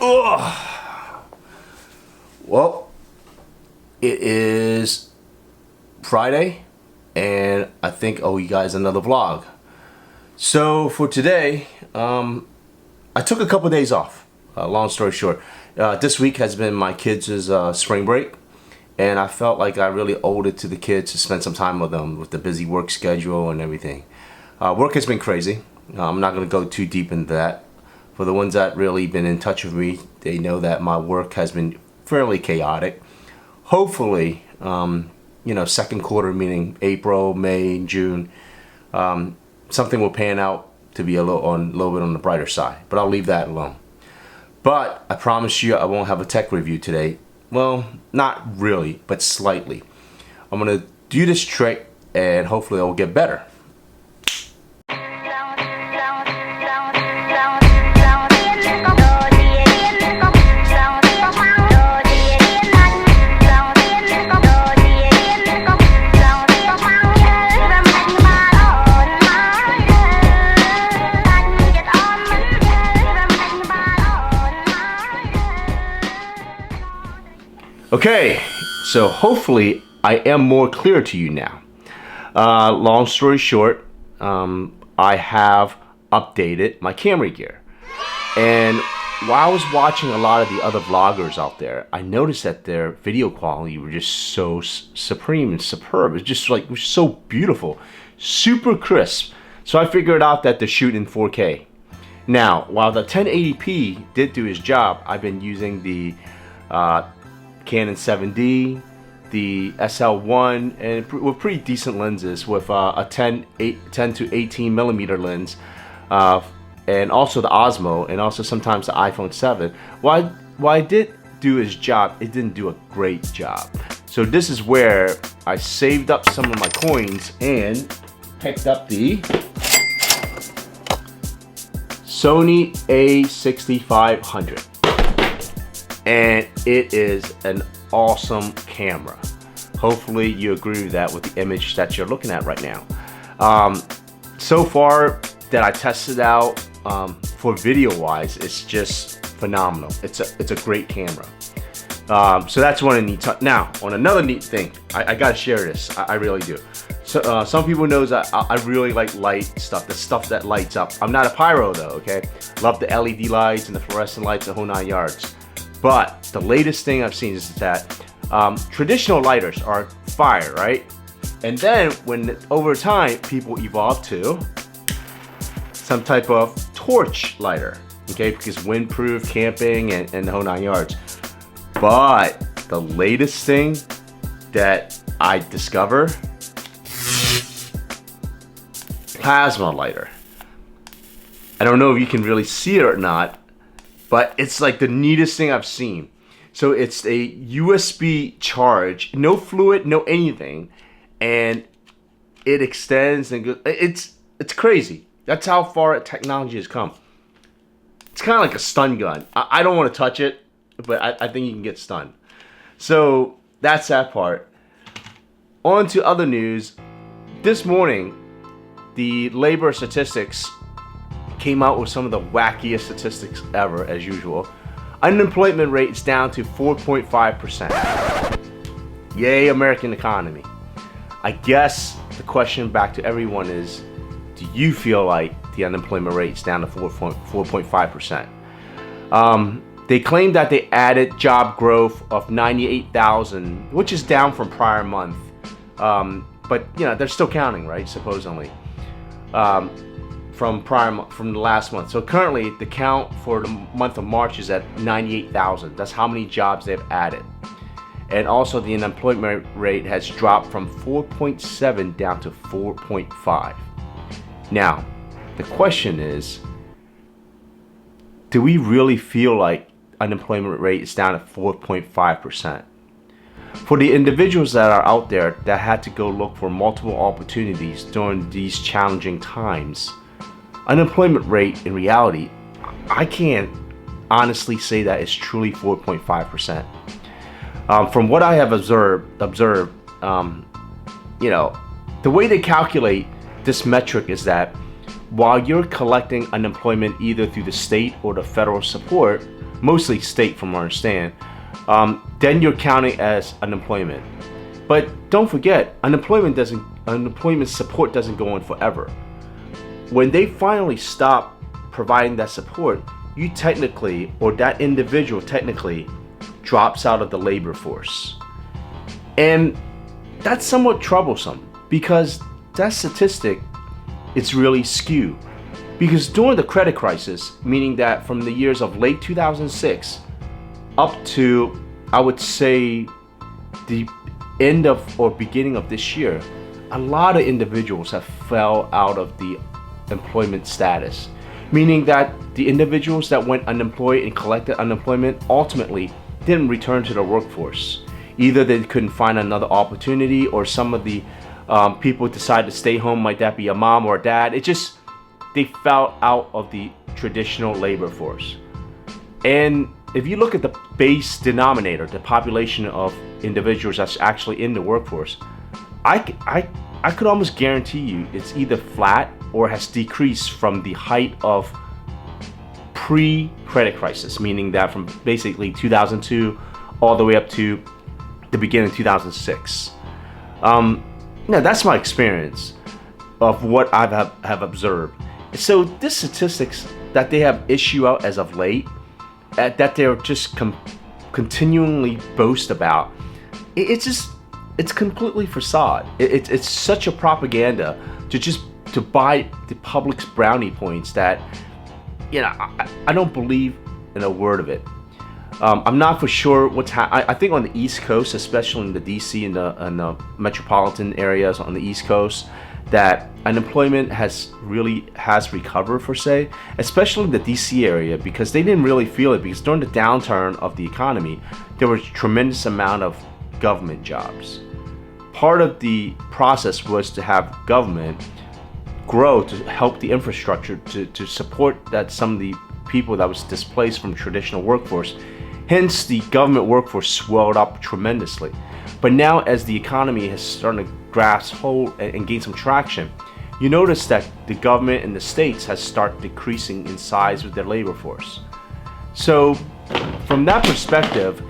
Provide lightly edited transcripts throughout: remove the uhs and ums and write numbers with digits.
Ugh. Well, it is Friday, and I think I owe you guys another vlog. So for today, I took a couple of days off. Long story short, this week has been my kids' spring break, and I felt like I really owed it to the kids to spend some time with them with the busy work schedule and everything. Work has been crazy. I'm not going to go too deep into that. For the ones that really been in touch with me, they know that my work has been fairly chaotic. Hopefully, second quarter, meaning April, May, June, something will pan out to be a little bit on the brighter side. But I'll leave that alone. But I promise you I won't have a tech review today. Well, not really, but slightly. I'm going to do this trick and hopefully it will get better. Okay, so hopefully I am more clear to you now. Long story short, I have updated my camera gear. And while I was watching a lot of the other vloggers out there, I noticed that their video quality were just so supreme and superb. It's just like, it was so beautiful, super crisp. So I figured out that they're shooting 4K. Now, while the 1080p did do his job, I've been using the Canon 7D, the SL1, and with pretty decent lenses with a 10 to 18 millimeter lens, and also the Osmo, and also sometimes the iPhone 7. While I did do his job, it didn't do a great job. So this is where I saved up some of my coins and picked up the Sony A6500. And it is an awesome camera. Hopefully you agree with that with the image that you're looking at right now. So far that I tested out for video wise, it's just phenomenal. It's a great camera. So that's one neat. Now on another neat thing, I gotta share this. I really do. So some people knows that I really like light stuff, the stuff that lights up. I'm not a pyro though, okay? Love the LED lights and the fluorescent lights, the whole 9 yards. But the latest thing I've seen is that traditional lighters are fire, right? And then when over time people evolve to some type of torch lighter, okay? Because windproof, camping, and the whole 9 yards. But the latest thing that I discovered, plasma lighter. I don't know if you can really see it or not, but it's like the neatest thing I've seen. So it's a USB charge, no fluid, no anything, and it extends and goes. It's crazy. That's how far technology has come. It's kind of like a stun gun. I don't want to touch it, but I think you can get stunned. So that's that part. On to other news. This morning, the labor statistics came out with some of the wackiest statistics ever, as usual. Unemployment rate is down to 4.5%. Yay, American economy. I guess the question back to everyone is, do you feel like the unemployment rate is down to 4.5%? They claim that they added job growth of 98,000, which is down from prior month. But they're still counting, right? Supposedly. From the last month. So currently the count for the month of March is at 98,000. That's how many jobs they've added. And also the unemployment rate has dropped from 4.7 down to 4.5. Now, the question is, do we really feel like unemployment rate is down at 4.5%? For the individuals that are out there that had to go look for multiple opportunities during these challenging times, unemployment rate in reality, I can't honestly say that it's truly 4.5%. From what I have observed, the way they calculate this metric is that while you're collecting unemployment either through the state or the federal support, mostly state from what I understand, then you're counting as unemployment. But don't forget, unemployment support doesn't go on forever. When they finally stop providing that support, you technically, or that individual technically, drops out of the labor force. And that's somewhat troublesome because that statistic, it's really skewed. Because during the credit crisis, meaning that from the years of late 2006 up to, I would say, the end of or beginning of this year, a lot of individuals have fell out of the employment status, meaning that the individuals that went unemployed and collected unemployment ultimately didn't return to the workforce. Either they couldn't find another opportunity, or some of the people decided to stay home. Might that be a mom or a dad? They fell out of the traditional labor force. And if you look at the base denominator, the population of individuals that's actually in the workforce, I could almost guarantee you it's either flat or has decreased from the height of pre-credit crisis, meaning that from basically 2002 all the way up to the beginning of 2006. Now that's my experience of what I have observed. So this statistics that they have issued out as of late, that they're just continually boast about, it's completely facade. It's such a propaganda to buy the public's brownie points that, I don't believe in a word of it. I'm not for sure what's I think on the East Coast, especially in the DC and the metropolitan areas on the East Coast, that unemployment has recovered per se, especially in the DC area, because they didn't really feel it, because during the downturn of the economy, there was a tremendous amount of government jobs. Part of the process was to have government grow to help the infrastructure to support that some of the people that was displaced from traditional workforce. Hence, the government workforce swelled up tremendously. But now, as the economy has started to grasp hold and gain some traction, you notice that the government and the states has started decreasing in size with their labor force. So, from that perspective,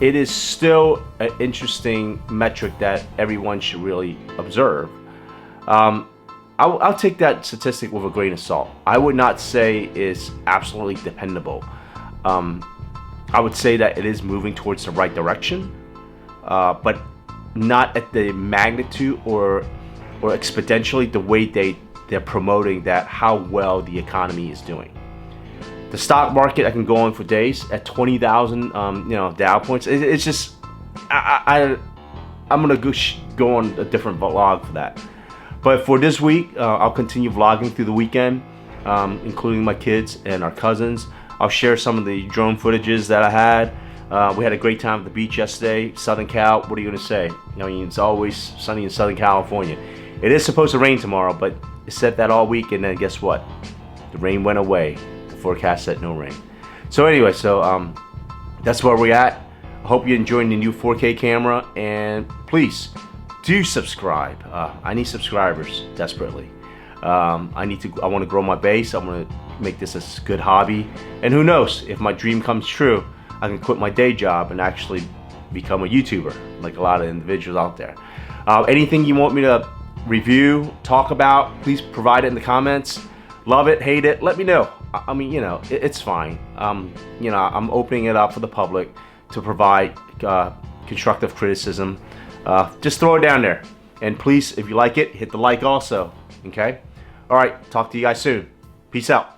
it is still an interesting metric that everyone should really observe. I'll take that statistic with a grain of salt. I would not say it's absolutely dependable. I would say that it is moving towards the right direction, but not at the magnitude or exponentially the way they're promoting that how well the economy is doing. The stock market, I can go on for days at 20,000, Dow points. It's just I'm gonna go on a different vlog for that. But for this week, I'll continue vlogging through the weekend, including my kids and our cousins. I'll share some of the drone footages that I had. We had a great time at the beach yesterday. Southern Cal, what are you gonna say? I mean, it's always sunny in Southern California. It is supposed to rain tomorrow, but it said that all week, and then guess what? The rain went away. The forecast said no rain. So anyway, that's where we're at. I hope you're enjoying the new 4K camera, and please do subscribe. I need subscribers desperately. I want to grow my base. I want to make this a good hobby, and who knows, if my dream comes true, I can quit my day job and actually become a YouTuber like a lot of individuals out there. Anything you want me to review, talk about, please provide it in the comments. Love it, hate it, let me know. I mean, it's fine. I'm opening it up for the public to provide constructive criticism. Just throw it down there, and please, if you like it, hit the like also. Okay. All right, talk to you guys soon. Peace out.